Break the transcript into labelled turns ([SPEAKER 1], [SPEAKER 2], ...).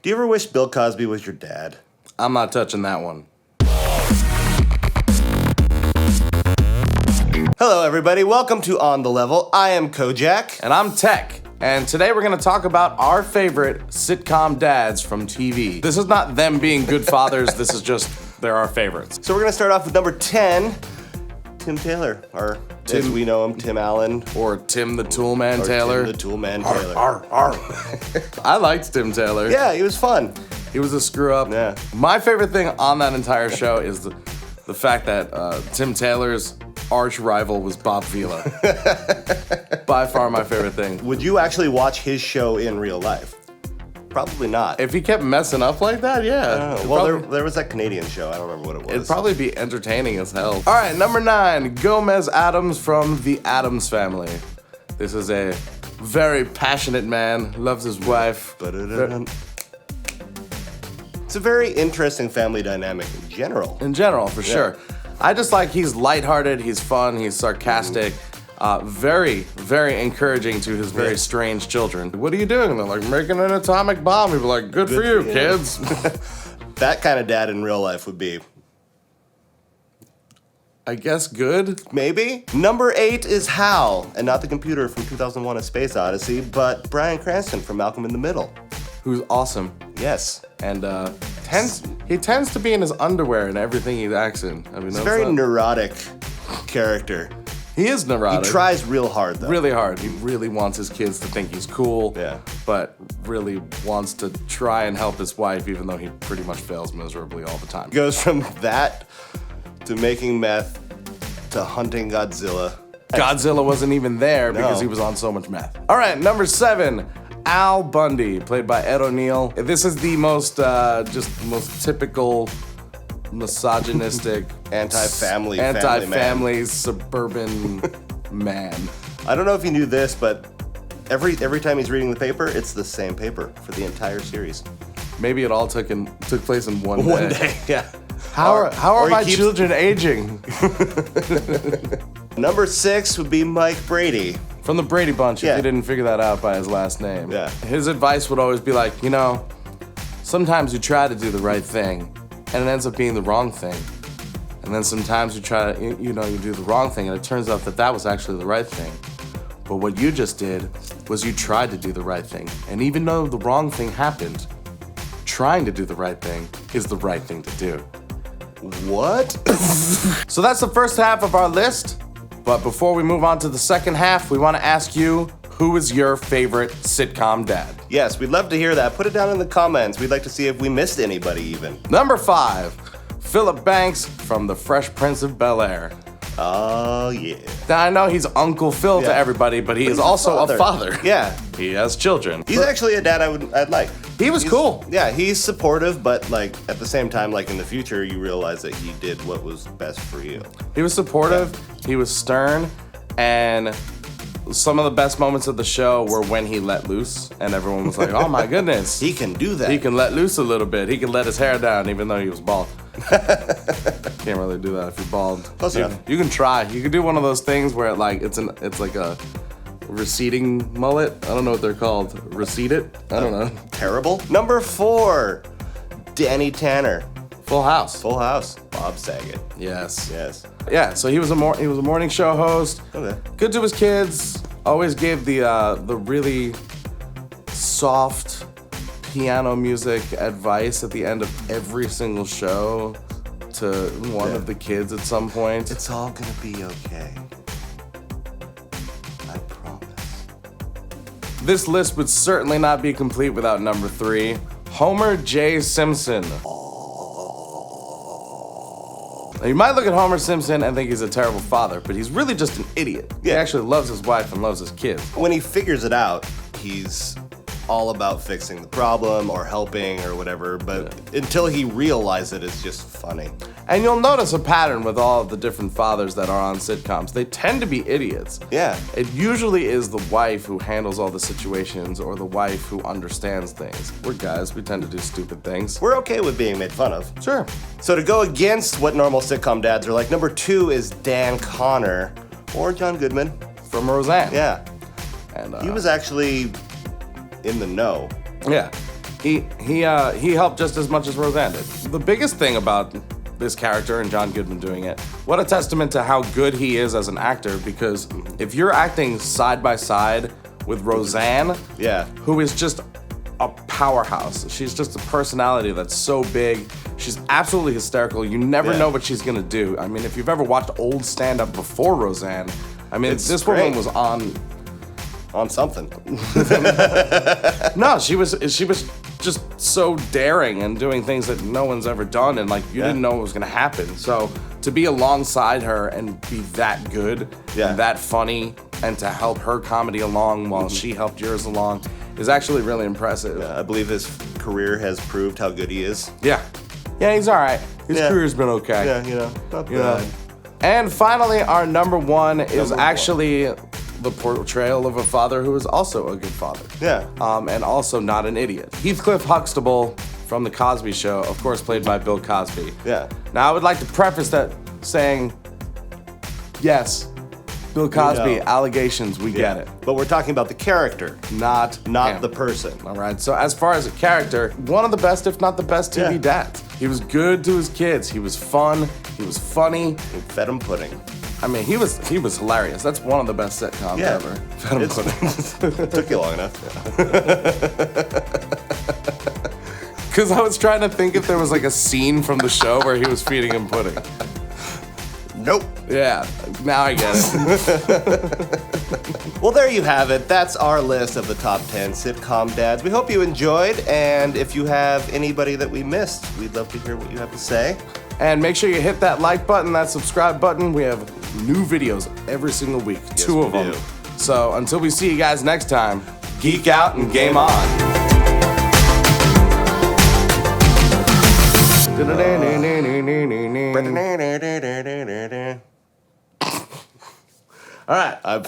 [SPEAKER 1] Do you ever wish Bill Cosby was your dad?
[SPEAKER 2] I'm not touching that one.
[SPEAKER 1] Hello, everybody. Welcome to On the Level. I am Kojak.
[SPEAKER 2] And I'm Tech. And today we're going to talk about our favorite sitcom dads from TV. This is not them being good fathers. This is just, they're our favorites.
[SPEAKER 1] So we're going to start off with number 10, Tim Taylor. Or, as we know him, Tim Allen.
[SPEAKER 2] Or Tim the Toolman Taylor.
[SPEAKER 1] Tim the Toolman Taylor.
[SPEAKER 2] I liked Tim Taylor.
[SPEAKER 1] Yeah, he was fun.
[SPEAKER 2] He was a screw up.
[SPEAKER 1] Yeah.
[SPEAKER 2] My favorite thing on that entire show is the fact that Tim Taylor's arch rival was Bob Vila. By far my favorite thing.
[SPEAKER 1] Would you actually watch his show in real life? Probably not.
[SPEAKER 2] If he kept messing up like that, yeah.
[SPEAKER 1] Well, there was that Canadian show. I don't remember what it was.
[SPEAKER 2] It'd probably be entertaining as hell. All right, number 9, Gomez Addams from The Addams Family. This is a very passionate man, loves his wife.
[SPEAKER 1] It's a very interesting family dynamic in general.
[SPEAKER 2] In general, for sure. I just like he's lighthearted, he's fun, he's sarcastic. Very, very encouraging to his very strange children. What are you doing? They're like, making an atomic bomb. He'd be like, good for you, kids.
[SPEAKER 1] That kind of dad in real life would be,
[SPEAKER 2] I guess, good.
[SPEAKER 1] maybe. Number 8 is Hal, and not the computer from 2001: A Space Odyssey, but Bryan Cranston from Malcolm in the Middle.
[SPEAKER 2] Who's awesome.
[SPEAKER 1] Yes.
[SPEAKER 2] And he tends to be in his underwear in everything he acts in. Have you
[SPEAKER 1] He's a
[SPEAKER 2] noticed
[SPEAKER 1] very
[SPEAKER 2] that?
[SPEAKER 1] neurotic character.
[SPEAKER 2] He is neurotic.
[SPEAKER 1] He tries real hard, though.
[SPEAKER 2] Really hard. He really wants his kids to think he's cool.
[SPEAKER 1] Yeah.
[SPEAKER 2] But really wants to try and help his wife, even though he pretty much fails miserably all the time.
[SPEAKER 1] Goes from that to making meth to hunting Godzilla.
[SPEAKER 2] Godzilla wasn't even there because
[SPEAKER 1] No.
[SPEAKER 2] he was on so much meth. All right, number 7, Al Bundy, played by Ed O'Neill. This is the most typical misogynistic,
[SPEAKER 1] anti-family
[SPEAKER 2] suburban man.
[SPEAKER 1] I don't know if you knew this, but every time he's reading the paper, it's the same paper for the entire series.
[SPEAKER 2] Maybe it all took place in one day.
[SPEAKER 1] One day, yeah.
[SPEAKER 2] How are my children aging?
[SPEAKER 1] Number 6 would be Mike Brady.
[SPEAKER 2] From the Brady Bunch,
[SPEAKER 1] Yeah.
[SPEAKER 2] if you didn't figure that out by his last name.
[SPEAKER 1] Yeah.
[SPEAKER 2] His advice would always be like, sometimes you try to do the right thing, and it ends up being the wrong thing. And then sometimes you try to, you do the wrong thing, and it turns out that was actually the right thing. But what you just did was you tried to do the right thing. And even though the wrong thing happened, trying to do the right thing is the right thing to do.
[SPEAKER 1] What?
[SPEAKER 2] So that's the first half of our list. But before we move on to the second half, we want to ask you, who is your favorite sitcom dad?
[SPEAKER 1] Yes, we'd love to hear that. Put it down in the comments. We'd like to see if we missed anybody even.
[SPEAKER 2] Number 5, Philip Banks from The Fresh Prince of Bel-Air.
[SPEAKER 1] Oh, yeah.
[SPEAKER 2] Now, I know he's Uncle Phil to everybody, but he is also a father.
[SPEAKER 1] Yeah.
[SPEAKER 2] He has children.
[SPEAKER 1] He's actually a dad I'd like.
[SPEAKER 2] He was cool.
[SPEAKER 1] Yeah, he's supportive, but at the same time, in the future, you realize that he did what was best for you.
[SPEAKER 2] He was supportive, he was stern, and some of the best moments of the show were when he let loose, and everyone was like, oh my goodness.
[SPEAKER 1] He can do that.
[SPEAKER 2] He can let loose a little bit. He can let his hair down even though he was bald. Can't really do that if you're bald.
[SPEAKER 1] Close enough.
[SPEAKER 2] You can try. You can do one of those things where it's like a receding mullet. I don't know what they're called. Recede it? I don't know.
[SPEAKER 1] Terrible. Number 4, Danny Tanner.
[SPEAKER 2] Full House.
[SPEAKER 1] Full House. Bob Saget.
[SPEAKER 2] Yes.
[SPEAKER 1] Yes.
[SPEAKER 2] Yeah, so he was a morning show host.
[SPEAKER 1] Okay.
[SPEAKER 2] Good to his kids. Always gave the really soft piano music advice at the end of every single show to one of the kids at some point.
[SPEAKER 1] It's all gonna be okay. I promise.
[SPEAKER 2] This list would certainly not be complete without number 3, Homer J. Simpson. Now, you might look at Homer Simpson and think he's a terrible father, but he's really just an idiot. He actually loves his wife and loves his kids.
[SPEAKER 1] When he figures it out, he's all about fixing the problem or helping or whatever, but until he realizes it, it's just funny.
[SPEAKER 2] And you'll notice a pattern with all of the different fathers that are on sitcoms. They tend to be idiots.
[SPEAKER 1] Yeah.
[SPEAKER 2] It usually is the wife who handles all the situations or the wife who understands things. We're guys, we tend to do stupid things.
[SPEAKER 1] We're okay with being made fun of.
[SPEAKER 2] Sure.
[SPEAKER 1] So to go against what normal sitcom dads are like, number 2 is Dan Connor or John Goodman.
[SPEAKER 2] From Roseanne.
[SPEAKER 1] Yeah.
[SPEAKER 2] And
[SPEAKER 1] He was actually in the know.
[SPEAKER 2] Yeah. He helped just as much as Roseanne did. The biggest thing about this character and John Goodman doing it, what a testament to how good he is as an actor, because if you're acting side by side with Roseanne, who is just a powerhouse. She's just a personality that's so big. She's absolutely hysterical. You never know what she's gonna do. I mean, if you've ever watched old stand-up before Roseanne, I mean, this woman was
[SPEAKER 1] on something.
[SPEAKER 2] No, she was just so daring and doing things that no one's ever done, and like you didn't know what was gonna happen. So to be alongside her and be that good and that funny, and to help her comedy along while she helped yours along, is actually really impressive.
[SPEAKER 1] Yeah, I believe his career has proved how good he is.
[SPEAKER 2] Yeah, he's all right. His career's been okay.
[SPEAKER 1] Yeah, not bad.
[SPEAKER 2] And finally, our number one is actually the portrayal of a father who is also a good father.
[SPEAKER 1] Yeah.
[SPEAKER 2] And also not an idiot. Heathcliff Huxtable from The Cosby Show, of course played by Bill Cosby.
[SPEAKER 1] Yeah.
[SPEAKER 2] Now, I would like to preface that saying, yes, Bill Cosby, allegations, we get it.
[SPEAKER 1] But we're talking about the character,
[SPEAKER 2] not
[SPEAKER 1] the person.
[SPEAKER 2] All right, so as far as a character, one of the best, if not the best, TV dads. He was good to his kids. He was fun. He was funny.
[SPEAKER 1] He fed him pudding.
[SPEAKER 2] I mean, he was hilarious. That's one of the best sitcoms ever. Fed him pudding.
[SPEAKER 1] It took you long enough.
[SPEAKER 2] Because I was trying to think if there was like a scene from the show where he was feeding him pudding.
[SPEAKER 1] Nope.
[SPEAKER 2] Yeah, now I get it.
[SPEAKER 1] Well, there you have it. That's our list of the top 10 sitcom dads. We hope you enjoyed, and if you have anybody that we missed, we'd love to hear what you have to say.
[SPEAKER 2] And make sure you hit that like button, that subscribe button. We have new videos every single week,
[SPEAKER 1] Yes,
[SPEAKER 2] 2 of them.
[SPEAKER 1] do.
[SPEAKER 2] So until we see you guys next time, geek out and game on.
[SPEAKER 1] All right.